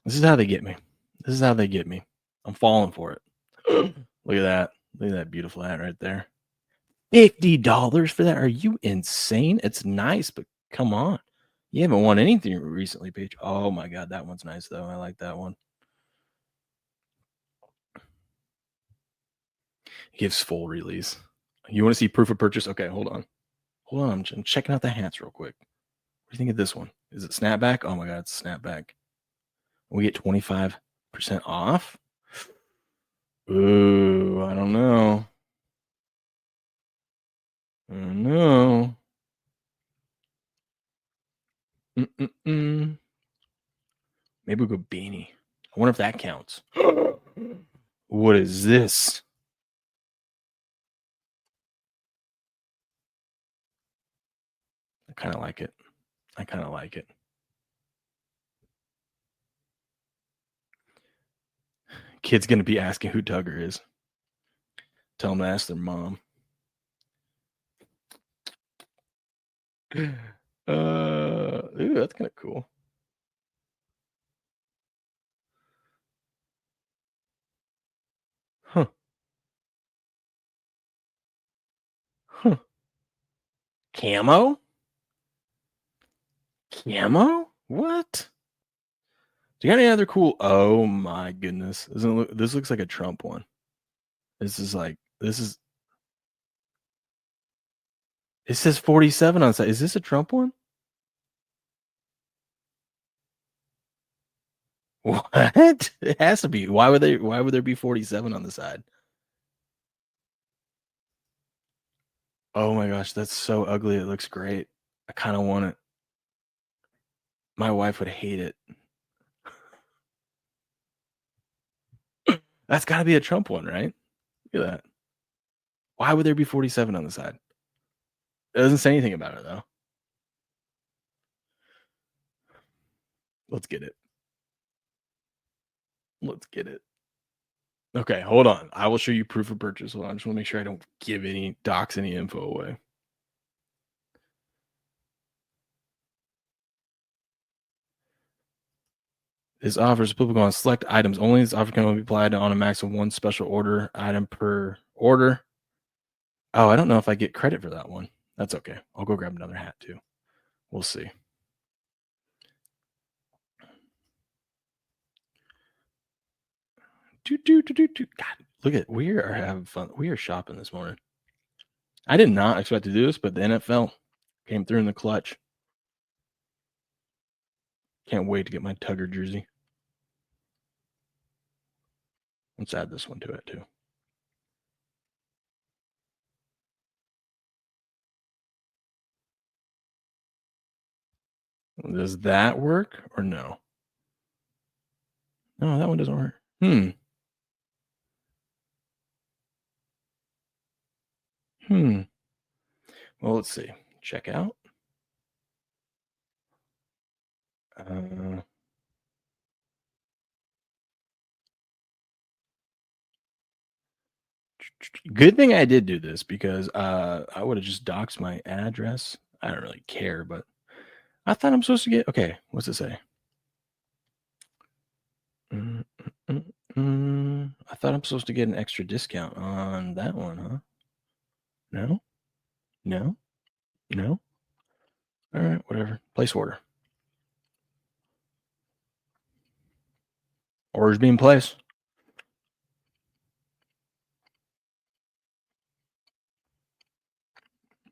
This is how they get me. This is how they get me. I'm falling for it. Look at that. Look at that beautiful hat right there. $50 for that? Are you insane? It's nice, but come on. You haven't won anything recently, Paige. Oh my God, that one's nice though. I like that one. Gives full release. You want to see proof of purchase? Okay, hold on. Hold on. I'm checking out the hats real quick. What do you think of this one? Is it snapback? Oh my God, it's snapback. We get 25% off. Ooh, I don't know. I don't know. Maybe we'll go beanie. I wonder if that counts. What is this? I kind of like it. I kind of like it. Kid's going to be asking who Tugger is. Tell them to ask their mom. Ooh, that's kind of cool. Huh. Camo? What? Do you got any other cool? Oh my goodness! This looks like a Trump one. It says 47 on the side. Is this a Trump one? What? It has to be. Why would there be 47 on the side? Oh my gosh, that's so ugly. It looks great. I kind of want it. My wife would hate it. That's got to be a Trump one, right? Look at that. Why would there be 47 on the side? It doesn't say anything about it, though. Let's get it. Let's get it. Okay, hold on. I will show you proof of purchase. Hold on. I just want to make sure I don't give any docs any info away. This offer is applicable on select items only. This offer can only be applied on a max of one special order item per order. Oh, I don't know if I get credit for that one. That's okay. I'll go grab another hat too. We'll see. God, look at we are having fun. We are shopping this morning. I did not expect to do this, but the NFL came through in the clutch. Can't wait to get my Tugger jersey. Let's add this one to it too. Does that work or no? No, that one doesn't work. Well, let's see. Check out. Good thing I did do this because I would have just doxed my address. I don't really care, but I thought I'm supposed to get. Okay, what's it say? I thought I'm supposed to get an extra discount on that one, huh? No? No? No? All right, whatever. Place order. Order's being placed.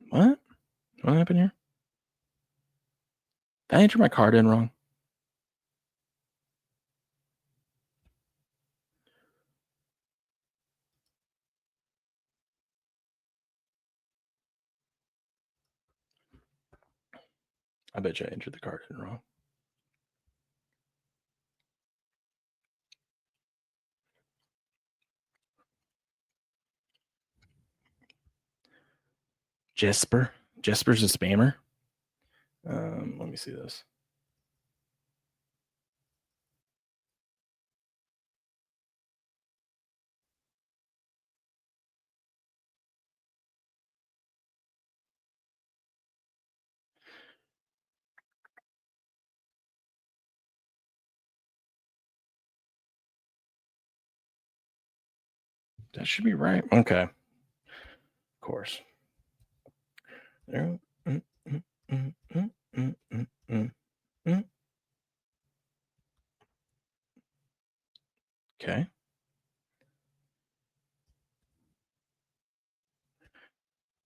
What? What happened here? Did I enter my card in wrong? I bet you I entered the card in wrong. Jesper? Jesper's a spammer? Let me see this. That should be right. Okay. Of course. There. Okay.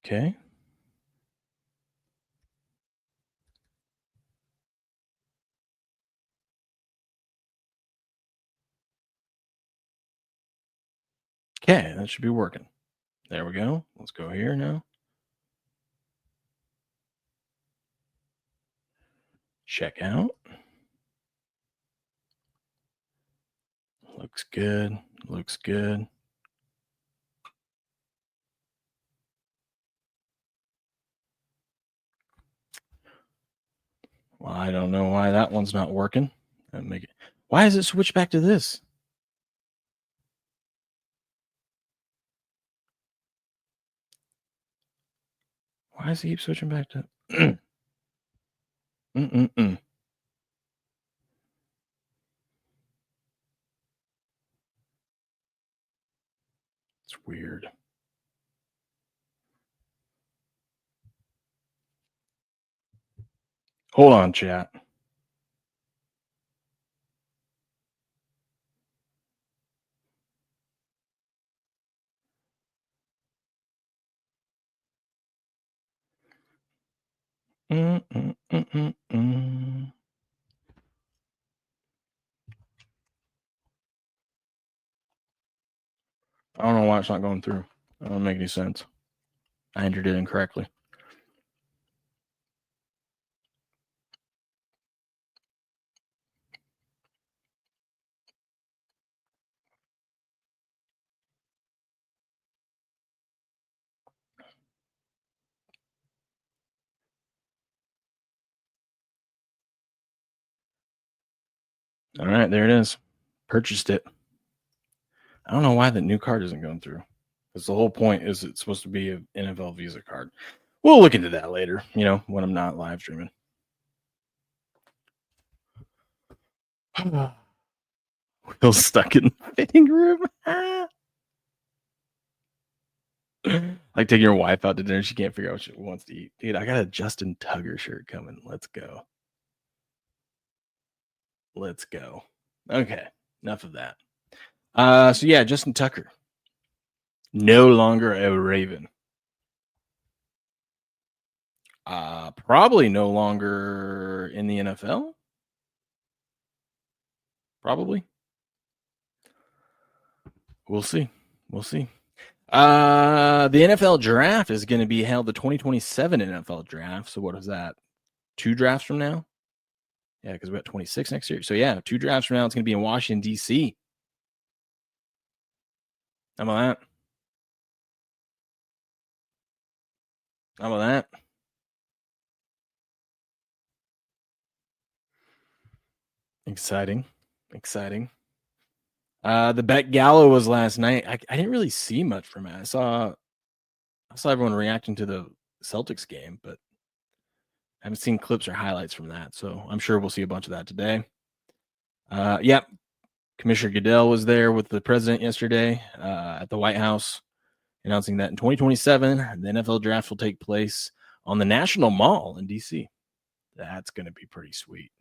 Okay. Okay, that should be working. There we go. Let's go here now. Check out. Looks good. Looks good. Well, I don't know why that one's not working. Make it. Why is it switched back to this? Why does it keep switching back to? It's weird. Hold on, chat. I don't know why it's not going through. That don't make any sense. I entered it incorrectly. All right, there it is. Purchased it. I don't know why the new card isn't going through. Because the whole point is it's supposed to be an NFL Visa card. We'll look into that later, when I'm not live streaming. Will stuck in the fitting room. Like taking your wife out to dinner. She can't figure out what she wants to eat. Dude, I got a Justin Tugger shirt coming. Let's go. Let's go. Okay. Enough of that. So yeah, Justin Tucker. No longer a Raven. Probably no longer in the NFL. Probably. We'll see. We'll see. The NFL draft is going to be held the 2027 NFL draft. So what is that? 2 drafts from now? Yeah, because we got 26 next year. So yeah, 2 drafts from now, it's going to be in Washington, D.C. How about that? How about that? Exciting. The Bet Gala was last night. I didn't really see much from it. I saw everyone reacting to the Celtics game, but I haven't seen clips or highlights from that. So I'm sure we'll see a bunch of that today. Yeah, Commissioner Goodell was there with the president yesterday at the White House, announcing that in 2027, the NFL draft will take place on the National Mall in D.C. That's going to be pretty sweet.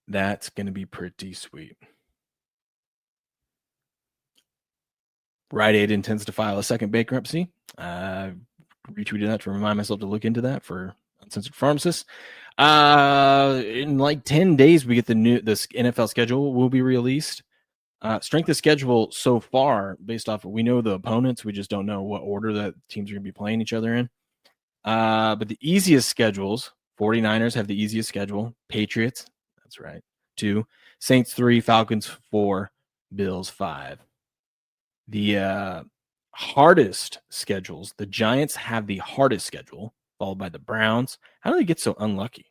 That's going to be pretty sweet. Rite Aid intends to file a second bankruptcy. Retweeted that to remind myself to look into that for uncensored pharmacists. In like 10 days, we get this NFL schedule will be released. Strength of schedule so far, based off we know the opponents, we just don't know what order that teams are going to be playing each other in. But the easiest schedules, 49ers have the easiest schedule. Patriots, that's right, 2. Saints 3, Falcons 4, Bills 5. The hardest schedules, the Giants have the hardest schedule, followed by the Browns. How do they get so unlucky?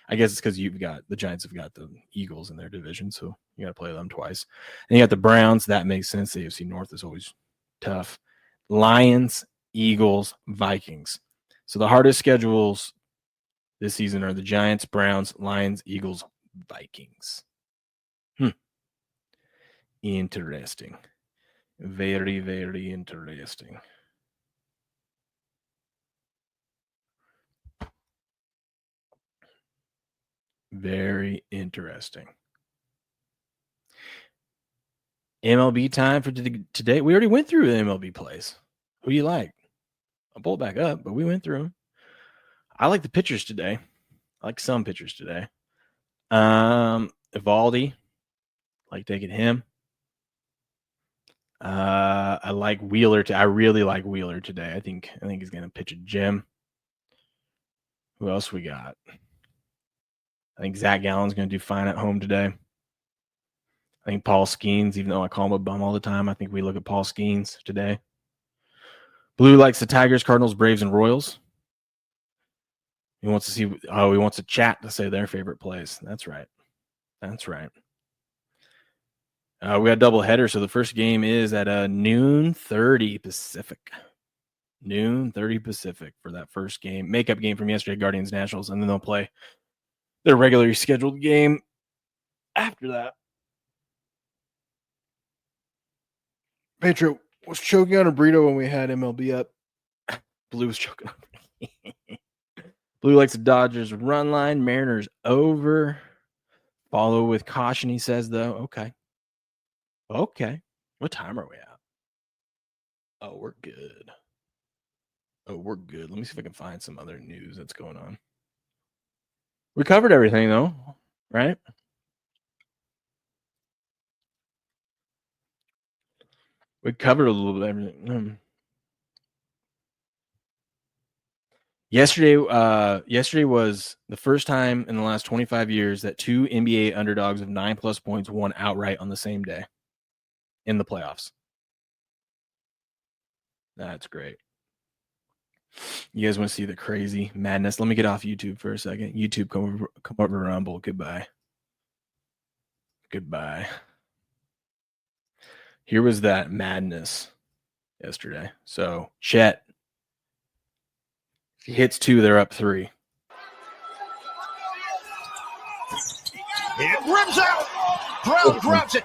I guess it's because the Giants have got the Eagles in their division, so you got to play them twice. And you got the Browns. That makes sense. The AFC North is always tough. Lions, Eagles, Vikings. So the hardest schedules this season are the Giants, Browns, Lions, Eagles, Vikings. Interesting. Very, very interesting. Very interesting. MLB time for today. We already went through the MLB plays. Who do you like? I'll pull it back up, but we went through them. I like the pitchers today. I like some pitchers today. Evaldi, like taking him. I like Wheeler. I really like Wheeler today. I think he's going to pitch a gem. Who else we got? I think Zach Gallen's going to do fine at home today. I think Paul Skeens, even though I call him a bum all the time, I think we look at Paul Skeens today. Blue likes the Tigers, Cardinals, Braves, and Royals. He wants to see. He wants a chat to say their favorite plays. That's right. That's right. We got a double header, so the first game is at noon 30 Pacific. Noon 30 Pacific for that first game. Makeup game from yesterday, Guardians Nationals, and then they'll play their regularly scheduled game after that. Pedro was choking on a burrito when we had MLB up. Blue was choking on Blue likes the Dodgers run line. Mariners over. Follow with caution, he says, though. Okay. What time are we at? Oh, we're good. Let me see if I can find some other news that's going on. We covered everything, though, right? We covered a little bit of everything. Yesterday was the first time in the last 25 years that 2 NBA underdogs of 9+ points won outright on the same day in the playoffs. That's great. You guys want to see the crazy madness? Let me get off YouTube for a second. YouTube, come over to Rumble. Goodbye. Here was that madness yesterday. So Chet, if he hits 2, they're up 3. It rims out. Brown grabs it.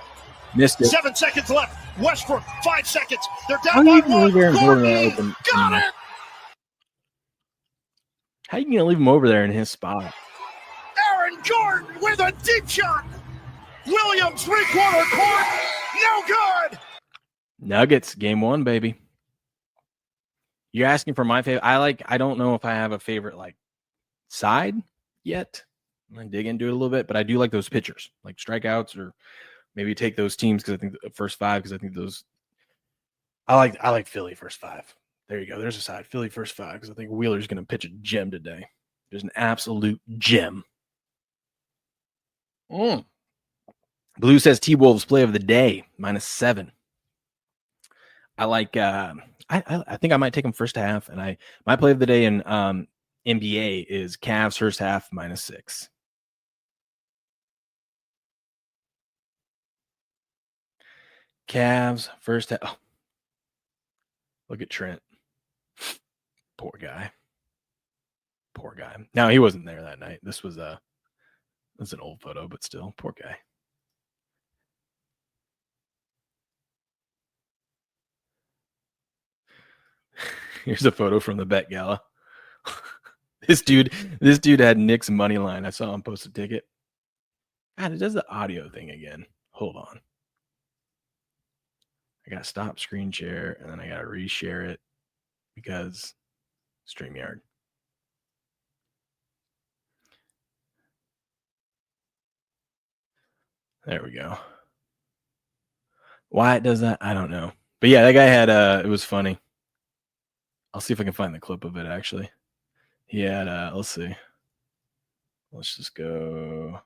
Missed it. 7 seconds left. Westbrook, 5 seconds. They're down by 1. Gordon got it. How are you going to leave him over there in his spot? Aaron Gordon with a deep shot. Williams, 3/4 court. No good. Nuggets, game 1, baby. You're asking for my favorite. I don't know if I have a favorite side yet. I'm going to dig into it a little bit, but I do like those pitchers, like strikeouts, or maybe take those teams because I think the first 5, because I think those. I like Philly first 5. There you go. There's a side. Philly first 5, because I think Wheeler's going to pitch a gem today. There's an absolute gem. Blue says T-Wolves play of the day, -7. I like. I think I might take them first half, and my play of the day in NBA is Cavs first half -6. Cavs first half. Oh. Look at Trent. Poor guy. Now he wasn't there that night. This was an old photo, but still, poor guy. Here's a photo from the bet gala. This dude had Nick's money line. I saw him post a ticket. God, it does the audio thing again. Hold on. I got to stop screen share, and then I got to reshare it because StreamYard. There we go. Why it does that, I don't know. But yeah, that guy had it was funny. I'll see if I can find the clip of it actually. He had let's see. Let's just go.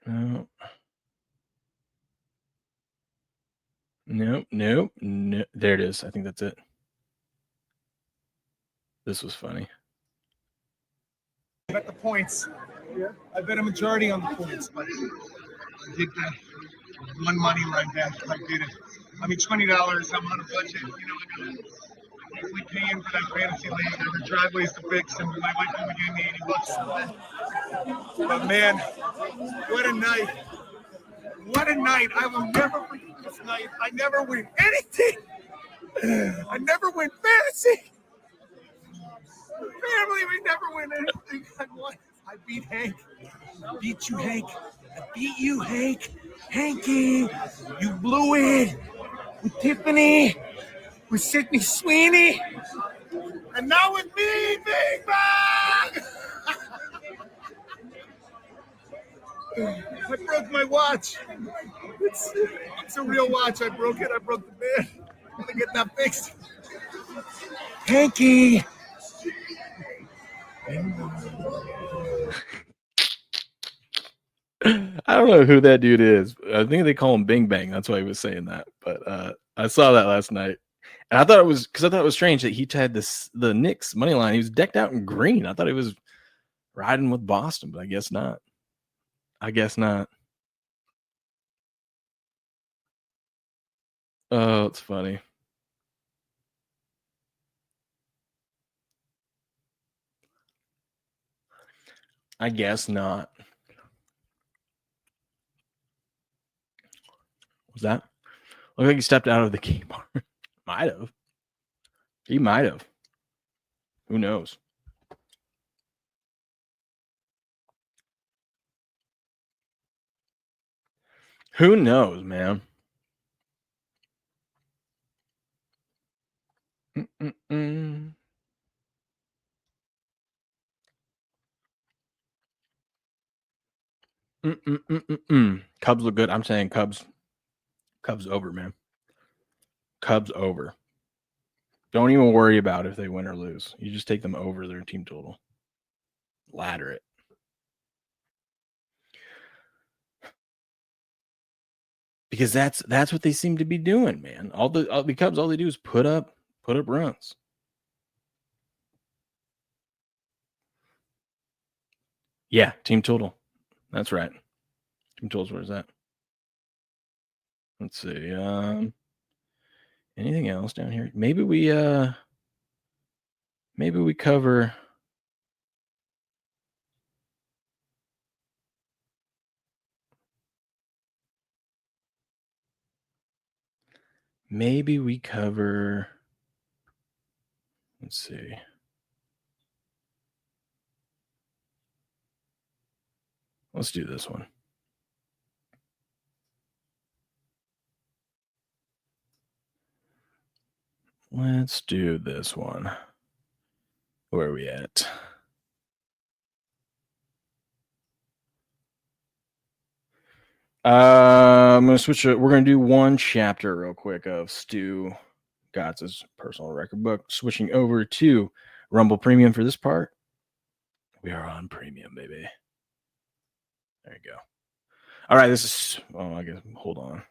No. Nope. There it is. I think that's it. This was funny. Bet the points. Yeah. I bet a majority on the points, but I did the one money line bet. I did it. I mean, $20. I'm on a budget. You know, I'm usually paying for that fantasy league. I have driveways to fix, and my wife only gave me $80. But man, what a night! What a night! I will never forget this night. I never win anything. I never win fantasy. Family, we never win anything. I beat Hank. I beat you, Hank. I beat you, Hank. Hanky, you blew it with Tiffany, with Sydney Sweeney, and now with me, Big Bang. I broke my watch. It's a real watch. I broke it. I broke the bed. I'm gonna get that fixed. Hanky. I don't know who that dude is. I think they call him Bing Bang. That's why he was saying that. But I saw that last night, and I thought it was strange that he had the Knicks money line. He was decked out in green. I thought he was riding with Boston, but I guess not. Oh, it's funny. I guess not. Was that? Looked like he stepped out of the Kmart. Might have. He might have. Who knows? Who knows, man? Cubs look good. I'm saying Cubs over, man. Cubs over. Don't even worry about if they win or lose. You just take them over their team total. Ladder it. Because that's what they seem to be doing, man. All the Cubs, all they do is put up runs. Yeah, team total. That's right. Team total's where's that? Let's see. Anything else down here? Maybe we cover. Maybe we cover. Let's see. Let's do this one. Let's do this one. Where are we at? I'm going to switch it. We're going to do one chapter real quick of Stu Gotz's personal record book. Switching over to Rumble Premium for this part. We are on Premium, baby. There you go. All right, this is, I guess, hold on.